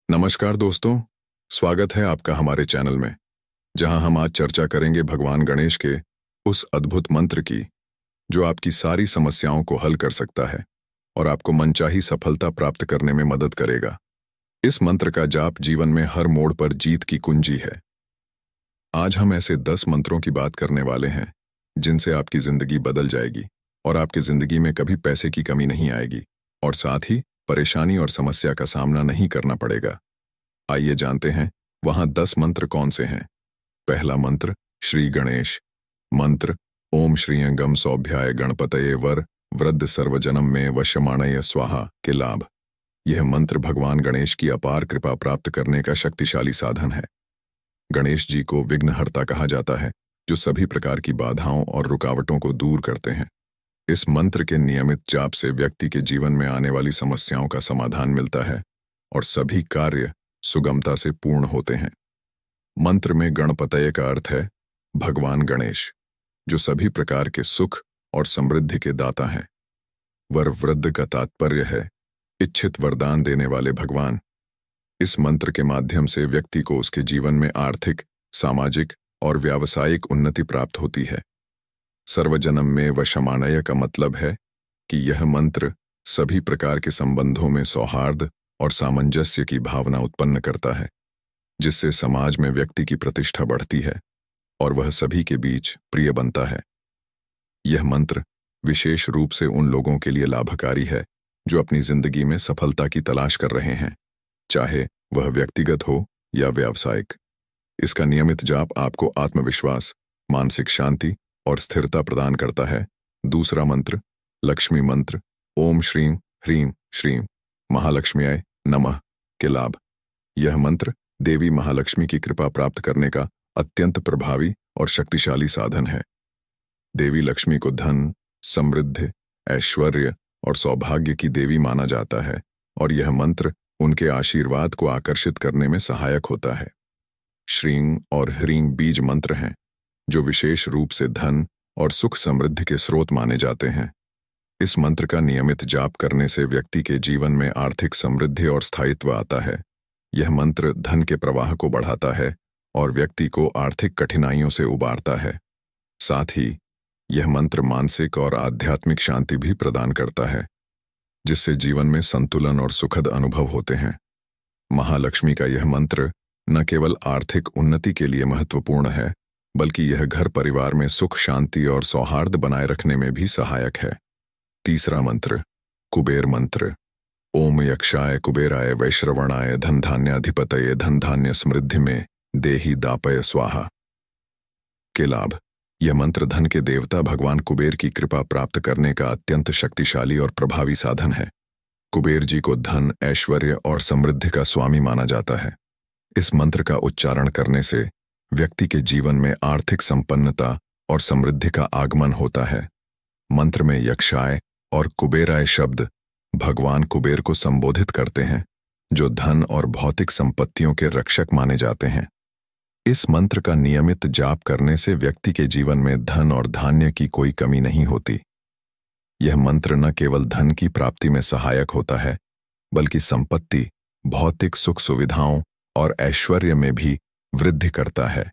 नमस्कार दोस्तों, स्वागत है आपका हमारे चैनल में, जहां हम आज चर्चा करेंगे भगवान गणेश के उस अद्भुत मंत्र की जो आपकी सारी समस्याओं को हल कर सकता है और आपको मनचाही सफलता प्राप्त करने में मदद करेगा। इस मंत्र का जाप जीवन में हर मोड़ पर जीत की कुंजी है। आज हम ऐसे 10 मंत्रों की बात करने वाले हैं जिनसे आपकी जिंदगी बदल जाएगी और आपकी जिंदगी में कभी पैसे की कमी नहीं आएगी और साथ ही परेशानी और समस्या का सामना नहीं करना पड़ेगा। आइए जानते हैं वहां 10 मंत्र कौन से हैं। पहला मंत्र श्री गणेश मंत्र। ओम श्रीयंगम सौभ्याय गणपतये वर वृद्ध सर्वजनम में वशमाणय स्वाहा के लाभ। यह मंत्र भगवान गणेश की अपार कृपा प्राप्त करने का शक्तिशाली साधन है। गणेश जी को विघ्नहर्ता कहा जाता है, जो सभी प्रकार की बाधाओं और रुकावटों को दूर करते हैं। इस मंत्र के नियमित जाप से व्यक्ति के जीवन में आने वाली समस्याओं का समाधान मिलता है और सभी कार्य सुगमता से पूर्ण होते हैं। मंत्र में गणपतये का अर्थ है भगवान गणेश, जो सभी प्रकार के सुख और समृद्धि के दाता हैं। वर वृद्ध का तात्पर्य है इच्छित वरदान देने वाले भगवान। इस मंत्र के माध्यम से व्यक्ति को उसके जीवन में आर्थिक, सामाजिक और व्यावसायिक उन्नति प्राप्त होती है। सर्वजनम में वशमाणय का मतलब है कि यह मंत्र सभी प्रकार के संबंधों में सौहार्द और सामंजस्य की भावना उत्पन्न करता है, जिससे समाज में व्यक्ति की प्रतिष्ठा बढ़ती है और वह सभी के बीच प्रिय बनता है। यह मंत्र विशेष रूप से उन लोगों के लिए लाभकारी है जो अपनी जिंदगी में सफलता की तलाश कर रहे हैं, चाहे वह व्यक्तिगत हो या व्यावसायिक। इसका नियमित जाप आपको आत्मविश्वास, मानसिक शांति और स्थिरता प्रदान करता है। दूसरा मंत्र लक्ष्मी मंत्र। ओम श्रीं ह्रीं श्रीं महालक्ष्म्याय नमः के लाभ। यह मंत्र देवी महालक्ष्मी की कृपा प्राप्त करने का अत्यंत प्रभावी और शक्तिशाली साधन है। देवी लक्ष्मी को धन, समृद्धि, ऐश्वर्य और सौभाग्य की देवी माना जाता है और यह मंत्र उनके आशीर्वाद को आकर्षित करने में सहायक होता है। श्रीं और ह्रीं बीज मंत्र हैं जो विशेष रूप से धन और सुख समृद्धि के स्रोत माने जाते हैं। इस मंत्र का नियमित जाप करने से व्यक्ति के जीवन में आर्थिक समृद्धि और स्थायित्व आता है। यह मंत्र धन के प्रवाह को बढ़ाता है और व्यक्ति को आर्थिक कठिनाइयों से उबारता है। साथ ही यह मंत्र मानसिक और आध्यात्मिक शांति भी प्रदान करता है, जिससे जीवन में संतुलन और सुखद अनुभव होते हैं। महालक्ष्मी का यह मंत्र न केवल आर्थिक उन्नति के लिए महत्वपूर्ण है, बल्कि यह घर परिवार में सुख, शांति और सौहार्द बनाए रखने में भी सहायक है। तीसरा मंत्र कुबेर मंत्र। ओम यक्षाय कुबेराय वैश्रवणाय धन धान्याधिपतये धन धान्य समृद्धि में देहि दापय स्वाहा के लाभ। यह मंत्र धन के देवता भगवान कुबेर की कृपा प्राप्त करने का अत्यंत शक्तिशाली और प्रभावी साधन है। कुबेर जी को धन, ऐश्वर्य और समृद्धि का स्वामी माना जाता है। इस मंत्र का उच्चारण करने से व्यक्ति के जीवन में आर्थिक संपन्नता और समृद्धि का आगमन होता है। मंत्र में यक्षाय और कुबेराय शब्द भगवान कुबेर को संबोधित करते हैं, जो धन और भौतिक संपत्तियों के रक्षक माने जाते हैं। इस मंत्र का नियमित जाप करने से व्यक्ति के जीवन में धन और धान्य की कोई कमी नहीं होती। यह मंत्र न केवल धन की प्राप्ति में सहायक होता है, बल्कि संपत्ति, भौतिक सुख सुविधाओं और ऐश्वर्य में भी वृद्धि करता है।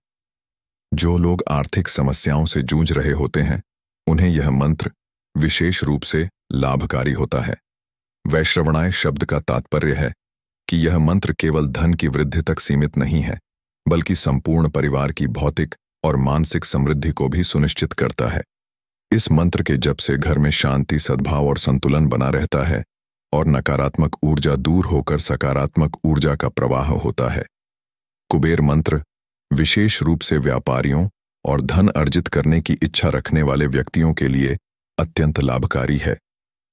जो लोग आर्थिक समस्याओं से जूझ रहे होते हैं, उन्हें यह मंत्र विशेष रूप से लाभकारी होता है। वैश्रवणाय शब्द का तात्पर्य है कि यह मंत्र केवल धन की वृद्धि तक सीमित नहीं है, बल्कि संपूर्ण परिवार की भौतिक और मानसिक समृद्धि को भी सुनिश्चित करता है। इस मंत्र के जप से घर में शांति, सद्भाव और संतुलन बना रहता है और नकारात्मक ऊर्जा दूर होकर सकारात्मक ऊर्जा का प्रवाह होता है। कुबेर मंत्र विशेष रूप से व्यापारियों और धन अर्जित करने की इच्छा रखने वाले व्यक्तियों के लिए अत्यंत लाभकारी है।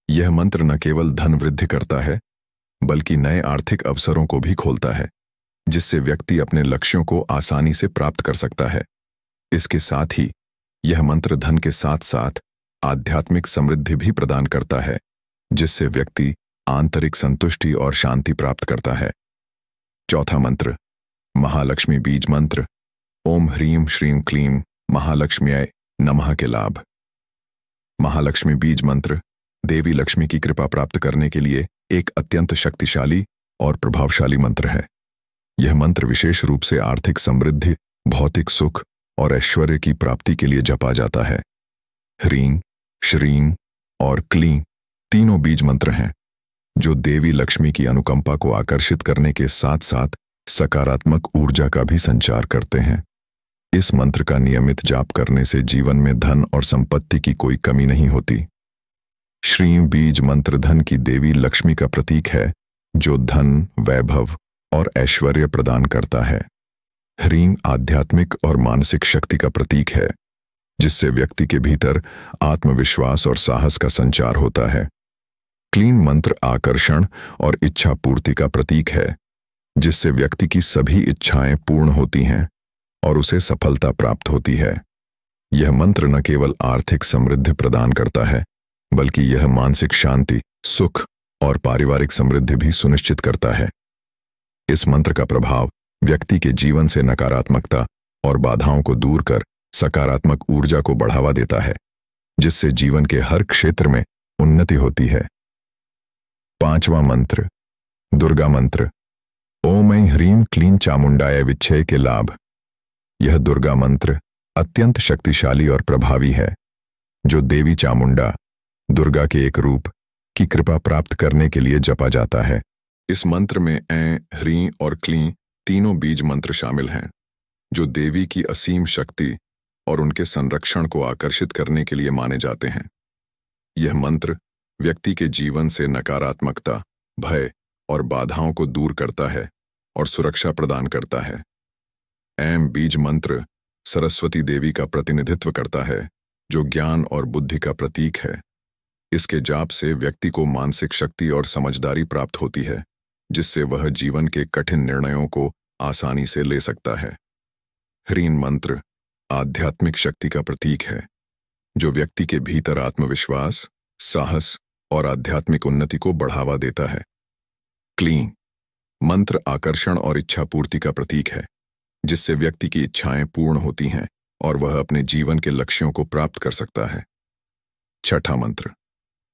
यह मंत्र न केवल धन वृद्धि करता है, बल्कि नए आर्थिक अवसरों को भी खोलता है, जिससे व्यक्ति अपने लक्ष्यों को आसानी से प्राप्त कर सकता है। इसके साथ ही यह मंत्र धन के साथ साथ आध्यात्मिक समृद्धि भी प्रदान करता है, जिससे व्यक्ति आंतरिक संतुष्टि और शांति प्राप्त करता है। चौथा मंत्र महालक्ष्मी बीज मंत्र। ओम ह्रीं श्रीं क्लीं महालक्ष्म्याय नमः के लाभ। महालक्ष्मी बीज मंत्र देवी लक्ष्मी की कृपा प्राप्त करने के लिए एक अत्यंत शक्तिशाली और प्रभावशाली मंत्र है। यह मंत्र विशेष रूप से आर्थिक समृद्धि, भौतिक सुख और ऐश्वर्य की प्राप्ति के लिए जपा जाता है। ह्रीं, श्रीं और क्लीं तीनों बीज मंत्र हैं जो देवी लक्ष्मी की अनुकंपा को आकर्षित करने के साथ साथ सकारात्मक ऊर्जा का भी संचार करते हैं। इस मंत्र का नियमित जाप करने से जीवन में धन और संपत्ति की कोई कमी नहीं होती। श्रीं बीज मंत्र धन की देवी लक्ष्मी का प्रतीक है जो धन, वैभव और ऐश्वर्य प्रदान करता है। ह्रीं आध्यात्मिक और मानसिक शक्ति का प्रतीक है जिससे व्यक्ति के भीतर आत्मविश्वास और साहस का संचार होता है। क्लीं मंत्र आकर्षण और इच्छा पूर्ति का प्रतीक है जिससे व्यक्ति की सभी इच्छाएं पूर्ण होती हैं और उसे सफलता प्राप्त होती है। यह मंत्र न केवल आर्थिक समृद्धि प्रदान करता है बल्कि यह मानसिक शांति, सुख और पारिवारिक समृद्धि भी सुनिश्चित करता है। इस मंत्र का प्रभाव व्यक्ति के जीवन से नकारात्मकता और बाधाओं को दूर कर सकारात्मक ऊर्जा को बढ़ावा देता है जिससे जीवन के हर क्षेत्र में उन्नति होती है। 5वां मंत्र, दुर्गा मंत्र। ओम ऐं ह्रीं क्लीं चामुंडाय विच्छे के लाभ। यह दुर्गा मंत्र अत्यंत शक्तिशाली और प्रभावी है जो देवी चामुंडा, दुर्गा के एक रूप, की कृपा प्राप्त करने के लिए जपा जाता है। इस मंत्र में ऐं, ह्रीं और क्लीं तीनों बीज मंत्र शामिल हैं जो देवी की असीम शक्ति और उनके संरक्षण को आकर्षित करने के लिए माने जाते हैं। यह मंत्र व्यक्ति के जीवन से नकारात्मकता, भय और बाधाओं को दूर करता है और सुरक्षा प्रदान करता है। ऐं बीज मंत्र सरस्वती देवी का प्रतिनिधित्व करता है जो ज्ञान और बुद्धि का प्रतीक है। इसके जाप से व्यक्ति को मानसिक शक्ति और समझदारी प्राप्त होती है जिससे वह जीवन के कठिन निर्णयों को आसानी से ले सकता है। ह्रीं मंत्र आध्यात्मिक शक्ति का प्रतीक है जो व्यक्ति के भीतर आत्मविश्वास, साहस और आध्यात्मिक उन्नति को बढ़ावा देता है। क्लीं मंत्र आकर्षण और इच्छा पूर्ति का प्रतीक है जिससे व्यक्ति की इच्छाएं पूर्ण होती हैं और वह अपने जीवन के लक्ष्यों को प्राप्त कर सकता है। 6ठा मंत्र,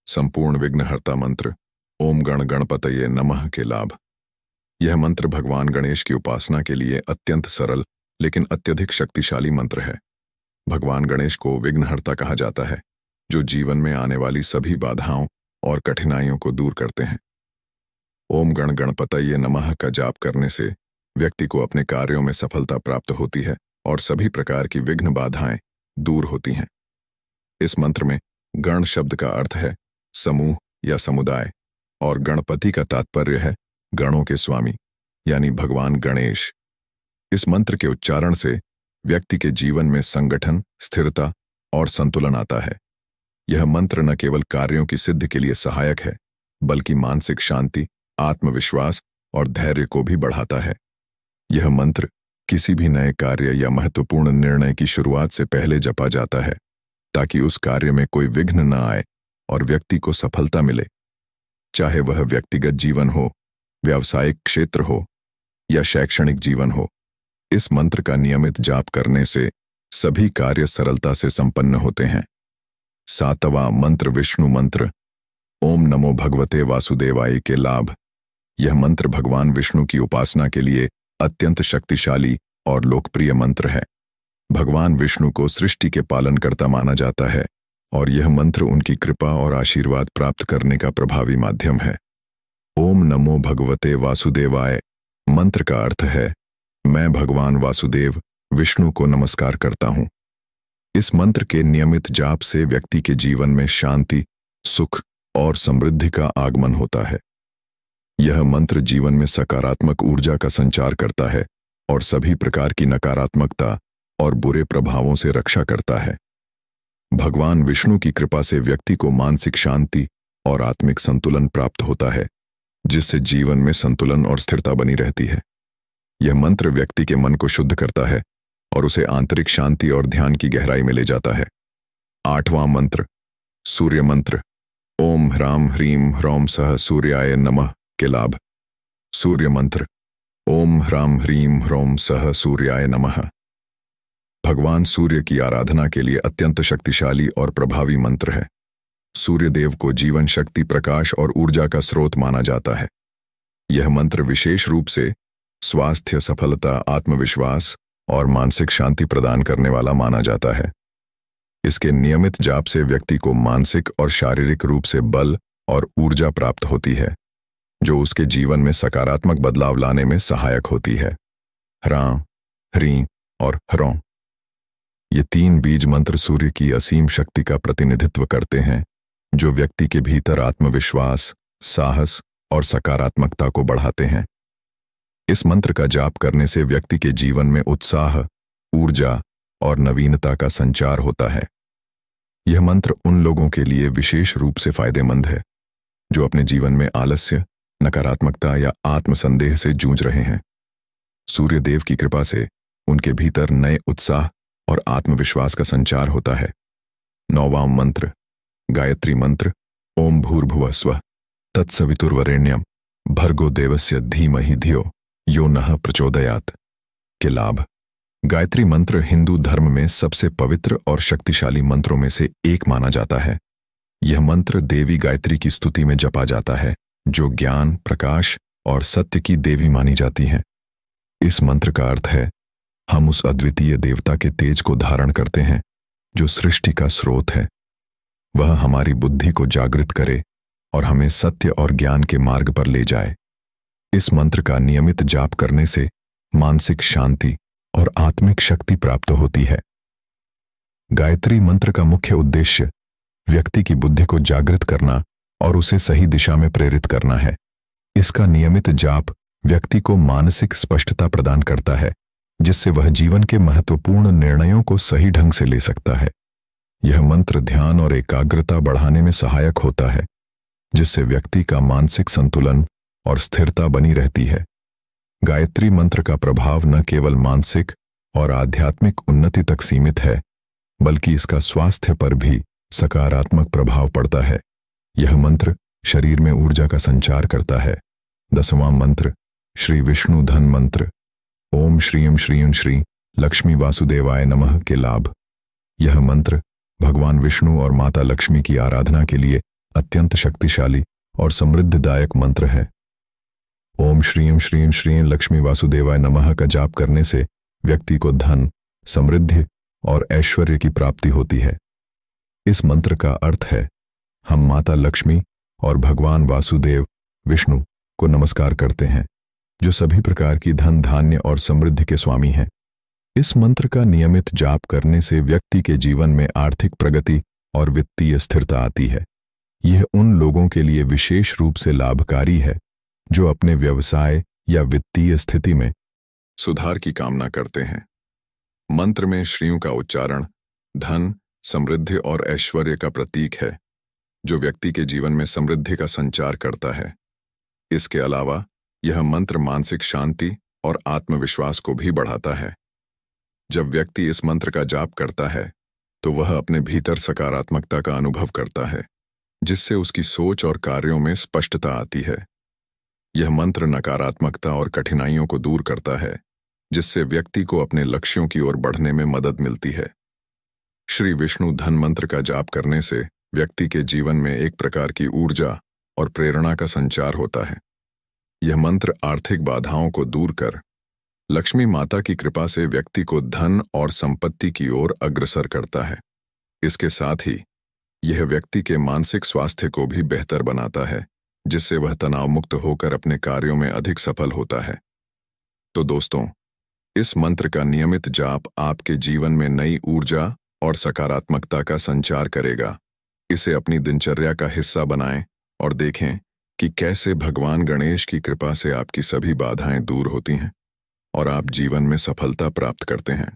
संपूर्ण विघ्नहर्ता मंत्र। ओम गण गणपतये नमः के लाभ। यह मंत्र भगवान गणेश की उपासना के लिए अत्यंत सरल लेकिन अत्यधिक शक्तिशाली मंत्र है। भगवान गणेश को विघ्नहर्ता कहा जाता है जो जीवन में आने वाली सभी बाधाओं और कठिनाइयों को दूर करते हैं। ओम गण गणपतये नमः का जाप करने से व्यक्ति को अपने कार्यों में सफलता प्राप्त होती है और सभी प्रकार की विघ्न बाधाएं दूर होती हैं। इस मंत्र में गण शब्द का अर्थ है समूह या समुदाय और गणपति का तात्पर्य है गणों के स्वामी यानी भगवान गणेश। इस मंत्र के उच्चारण से व्यक्ति के जीवन में संगठन, स्थिरता और संतुलन आता है। यह मंत्र न केवल कार्यों की सिद्धि के लिए सहायक है बल्कि मानसिक शांति, आत्मविश्वास और धैर्य को भी बढ़ाता है। यह मंत्र किसी भी नए कार्य या महत्वपूर्ण निर्णय की शुरुआत से पहले जपा जाता है ताकि उस कार्य में कोई विघ्न न आए और व्यक्ति को सफलता मिले। चाहे वह व्यक्तिगत जीवन हो, व्यावसायिक क्षेत्र हो या शैक्षणिक जीवन हो, इस मंत्र का नियमित जाप करने से सभी कार्य सरलता से संपन्न होते हैं। 7वां मंत्र, विष्णु मंत्र। ओम नमो भगवते वासुदेवाय के लाभ। यह मंत्र भगवान विष्णु की उपासना के लिए अत्यंत शक्तिशाली और लोकप्रिय मंत्र है। भगवान विष्णु को सृष्टि के पालनकर्ता माना जाता है और यह मंत्र उनकी कृपा और आशीर्वाद प्राप्त करने का प्रभावी माध्यम है। ओम नमो भगवते वासुदेवाय मंत्र का अर्थ है मैं भगवान वासुदेव विष्णु को नमस्कार करता हूँ। इस मंत्र के नियमित जाप से व्यक्ति के जीवन में शांति, सुख और समृद्धि का आगमन होता है। यह मंत्र जीवन में सकारात्मक ऊर्जा का संचार करता है और सभी प्रकार की नकारात्मकता और बुरे प्रभावों से रक्षा करता है। भगवान विष्णु की कृपा से व्यक्ति को मानसिक शांति और आत्मिक संतुलन प्राप्त होता है जिससे जीवन में संतुलन और स्थिरता बनी रहती है। यह मंत्र व्यक्ति के मन को शुद्ध करता है और उसे आंतरिक शांति और ध्यान की गहराई में ले जाता है। 8वां मंत्र, सूर्य मंत्र। ओम ह्रां ह्रीं ह्रौं सः सूर्याय नमः के लाभ। सूर्य मंत्र। ओम ह्रां ह्रीं ह्रौं सः सूर्याय नमः भगवान सूर्य की आराधना के लिए अत्यंत शक्तिशाली और प्रभावी मंत्र है। सूर्य देव को जीवन शक्ति, प्रकाश और ऊर्जा का स्रोत माना जाता है। यह मंत्र विशेष रूप से स्वास्थ्य, सफलता, आत्मविश्वास और मानसिक शांति प्रदान करने वाला माना जाता है। इसके नियमित जाप से व्यक्ति को मानसिक और शारीरिक रूप से बल और ऊर्जा प्राप्त होती है, जो उसके जीवन में सकारात्मक बदलाव लाने में सहायक होती है। ह्रां, ह्रीं और ह्रौं, ये 3 बीज मंत्र सूर्य की असीम शक्ति का प्रतिनिधित्व करते हैं, जो व्यक्ति के भीतर आत्मविश्वास, साहस और सकारात्मकता को बढ़ाते हैं। इस मंत्र का जाप करने से व्यक्ति के जीवन में उत्साह, ऊर्जा और नवीनता का संचार होता है। यह मंत्र उन लोगों के लिए विशेष रूप से फायदेमंद है जो अपने जीवन में आलस्य, नकारात्मकता या आत्मसंदेह से जूझ रहे हैं। सूर्य देव की कृपा से उनके भीतर नए उत्साह और आत्मविश्वास का संचार होता है। 9वां मंत्र, गायत्री मंत्र, ओम भूर्भुवः स्वः तत्सवितुर्वरेण्यं भर्गो देवस्य धीमहि धियो यो नः प्रचोदयात् के लाभ। गायत्री मंत्र हिंदू धर्म में सबसे पवित्र और शक्तिशाली मंत्रों में से एक माना जाता है। यह मंत्र देवी गायत्री की स्तुति में जपा जाता है, जो ज्ञान, प्रकाश और सत्य की देवी मानी जाती है। इस मंत्र का अर्थ है, हम उस अद्वितीय देवता के तेज को धारण करते हैं जो सृष्टि का स्रोत है। वह हमारी बुद्धि को जागृत करे और हमें सत्य और ज्ञान के मार्ग पर ले जाए। इस मंत्र का नियमित जाप करने से मानसिक शांति और आत्मिक शक्ति प्राप्त होती है। गायत्री मंत्र का मुख्य उद्देश्य व्यक्ति की बुद्धि को जागृत करना और उसे सही दिशा में प्रेरित करना है। इसका नियमित जाप व्यक्ति को मानसिक स्पष्टता प्रदान करता है, जिससे वह जीवन के महत्वपूर्ण निर्णयों को सही ढंग से ले सकता है। यह मंत्र ध्यान और एकाग्रता बढ़ाने में सहायक होता है, जिससे व्यक्ति का मानसिक संतुलन और स्थिरता बनी रहती है। गायत्री मंत्र का प्रभाव न केवल मानसिक और आध्यात्मिक उन्नति तक सीमित है, बल्कि इसका स्वास्थ्य पर भी सकारात्मक प्रभाव पड़ता है। यह मंत्र शरीर में ऊर्जा का संचार करता है। 10वां मंत्र, श्री विष्णु धन मंत्र, ओम श्रीं श्रीं श्री लक्ष्मी वासुदेवाय नमः के लाभ। यह मंत्र भगवान विष्णु और माता लक्ष्मी की आराधना के लिए अत्यंत शक्तिशाली और समृद्धिदायक मंत्र है। ओम श्रीं श्रीं श्री लक्ष्मी वासुदेवाय नमः का जाप करने से व्यक्ति को धन, समृद्धि और ऐश्वर्य की प्राप्ति होती है। इस मंत्र का अर्थ है, हम माता लक्ष्मी और भगवान वासुदेव विष्णु को नमस्कार करते हैं, जो सभी प्रकार की धन, धान्य और समृद्धि के स्वामी हैं। इस मंत्र का नियमित जाप करने से व्यक्ति के जीवन में आर्थिक प्रगति और वित्तीय स्थिरता आती है। यह उन लोगों के लिए विशेष रूप से लाभकारी है जो अपने व्यवसाय या वित्तीय स्थिति में सुधार की कामना करते हैं। मंत्र में श्रीयों का उच्चारण धन, समृद्धि और ऐश्वर्य का प्रतीक है, जो व्यक्ति के जीवन में समृद्धि का संचार करता है। इसके अलावा यह मंत्र मानसिक शांति और आत्मविश्वास को भी बढ़ाता है। जब व्यक्ति इस मंत्र का जाप करता है, तो वह अपने भीतर सकारात्मकता का अनुभव करता है, जिससे उसकी सोच और कार्यों में स्पष्टता आती है। यह मंत्र नकारात्मकता और कठिनाइयों को दूर करता है, जिससे व्यक्ति को अपने लक्ष्यों की ओर बढ़ने में मदद मिलती है। श्री विष्णु धन मंत्र का जाप करने से व्यक्ति के जीवन में एक प्रकार की ऊर्जा और प्रेरणा का संचार होता है। यह मंत्र आर्थिक बाधाओं को दूर कर लक्ष्मी माता की कृपा से व्यक्ति को धन और संपत्ति की ओर अग्रसर करता है। इसके साथ ही यह व्यक्ति के मानसिक स्वास्थ्य को भी बेहतर बनाता है, जिससे वह तनाव मुक्त होकर अपने कार्यों में अधिक सफल होता है। तो दोस्तों, इस मंत्र का नियमित जाप आपके जीवन में नई ऊर्जा और सकारात्मकता का संचार करेगा। इसे अपनी दिनचर्या का हिस्सा बनाएं और देखें कि कैसे भगवान गणेश की कृपा से आपकी सभी बाधाएं दूर होती हैं और आप जीवन में सफलता प्राप्त करते हैं।